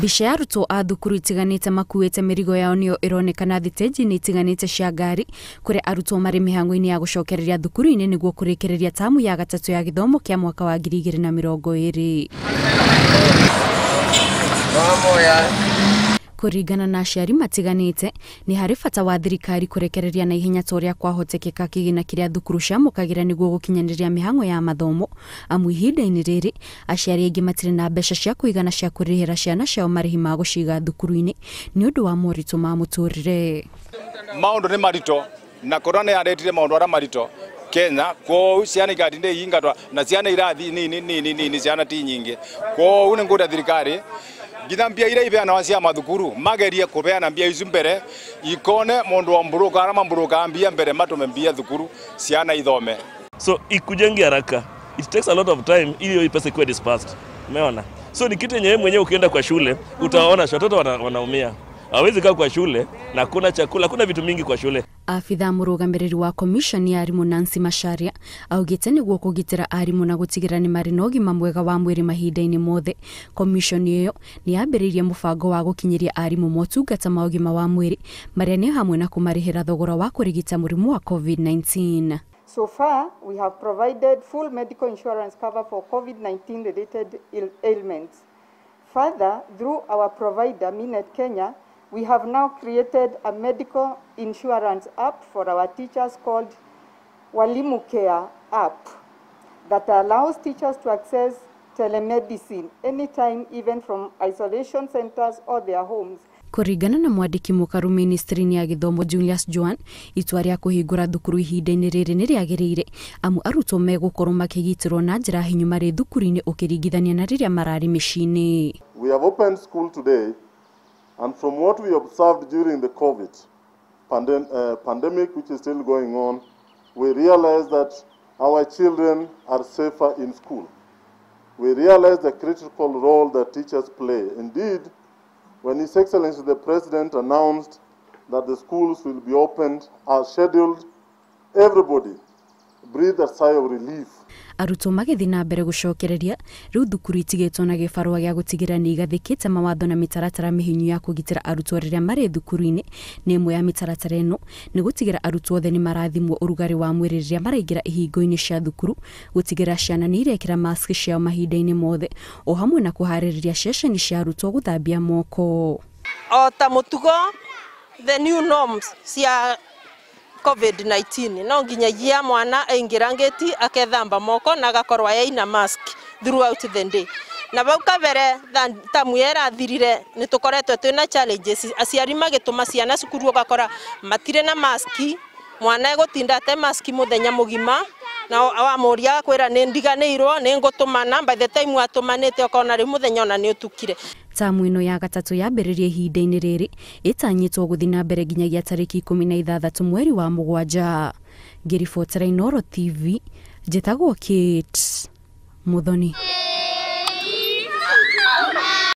Mbica ya arutwo a thukuru itiganite makuite mirigo yao niyo ironekana thitĩnji-inĩ itiganite cia ngari kuria arutwo mari mihango-ini ya gucokereria thukuru-ini niguo kurĩkĩrĩria tamu ya gatatu ya githomo kia mwaka wa 2020. Kuringana na aciari matiganite ni hari bata wa thirikari kurekereria na ihenya toria kwahotekeka kigina kiria thukuru ciamũkagĩra niguo gukinyaniria mihango ya mathomo. Amu ihinda-ini riri aciari aingi matire na mbeca cia kuigana cia kurĩhĩra ciana ciao marĩhi ma guciga thukuru-ini ni undu wa moritũ ma mũtũrĩre. Maundu ni marito na corona yaretire maundu ara marito Kenya ko ciana igatinde yingatwa na ciana irathi nini ciana ti nyingi ko une nguda thirikari githambia ira ibeana wacia mathukuru magerie kubeana mbia icu mbere ikone mundu wa mburuka arama mburuka ambia mbere matume mbia thukuru ciana ithome. So ikujengi haraka, it takes a lot of time ili hiyo pesa ikuwe dispersed. Umeona? So ni kitu yenyewe mwenyewe ukienda kwa shule utaona watoto wanaumia. Hawezi kaa kwa shule na kuna chakula, kuna vitu mingi kwa shule. Afitha mũrũgamĩrĩri wa commission ya arimũ Nancy Macharia augĩte nĩguo kũgitĩra arimũ na gũtigĩrĩra nĩ marĩ na ũgima mwega wa mwĩrĩ mahinda-inĩ mothe. Commission ĩyo nĩ yambĩrĩirie mũbango wa gũkinyĩria arimũ motungata ma ũgima wa mwĩrĩ marĩa nĩ hamwe na kũmarĩhĩra thogora wa kũrigita mũrimũ wa COVID-19. So far, we have provided full medical insurance cover for COVID-19 related ailments. Further, through our provider Minet Kenya, we have now created a medical insurance app for our teachers called Walimu Care app that allows teachers to access telemedicine anytime, even from isolation centers or their homes. Kuringana na mwandiki mũkaru ministry-inĩ ya gĩthomo Julius Joan, itua rĩa kũhingũra thukuru ihinda-inĩ rĩrĩ nĩ rĩagĩrĩire amu arutwo megũkorwo makĩgitĩrwo na njĩra hinyu marĩ thukuru-inĩ ũkĩringithania na rĩrĩa mararĩ mĩciĩ-inĩ. We have opened school today, and from what we observed during the COVID pandemic, which is still going on, we realize that our children are safer in school. We realize the critical role that teachers play. Indeed, when His Excellency the President announced that the schools will be opened as scheduled, everybody breathed a sigh of relief. Arutwo magĩthiĩ na mbere gũcokereria rĩu thukuru itigĩtwo na gĩbarũa gĩa gũtigĩrĩra nĩ igathĩkĩte mawatho na mĩtaratara mĩhinyu ya kũgitĩra arutwo rĩrĩa marĩ thukuru-inĩ. Nĩ ĩmwe ya mĩtaratara ĩno nĩ gũtigĩrĩra arutwo othe nĩ marathimwo ũrugarĩ wa mwĩrĩ rĩrĩa maraingĩra ihingo-inĩ cia thukuru, gũtigĩrĩra ciana nĩ irekĩra mask ciao mahinda-inĩ mothe, o hamwe na kũharĩrĩria ceceni cia arutwo gũthambia moko. O ta mũtugo the new norms cia COVID-19 no nginyagia mwana aingira ngeti akethamba moko na agakorwa yaina mask throughout the day. Na bau kabere tamu yarathirire ni tukoretwe twina challenges aciari magituma ciana cukuru gakora matire na maski, mwana egotinda te maski muthenya mugima na awamuria kwira ni ndiganirwo ni ngutumana by the time atumanite okona ri muthenya ona ni utukire. Tamu ĩno ya gatatu yambĩrĩria ihinda-inĩ rĩrĩ ĩtanyĩtwo gũthiĩ na mbere nginyagia tarĩki 16 mweri wa Mũgwanja. Ngĩribotera Inooro TV, njĩtagwo Kate Muthoni.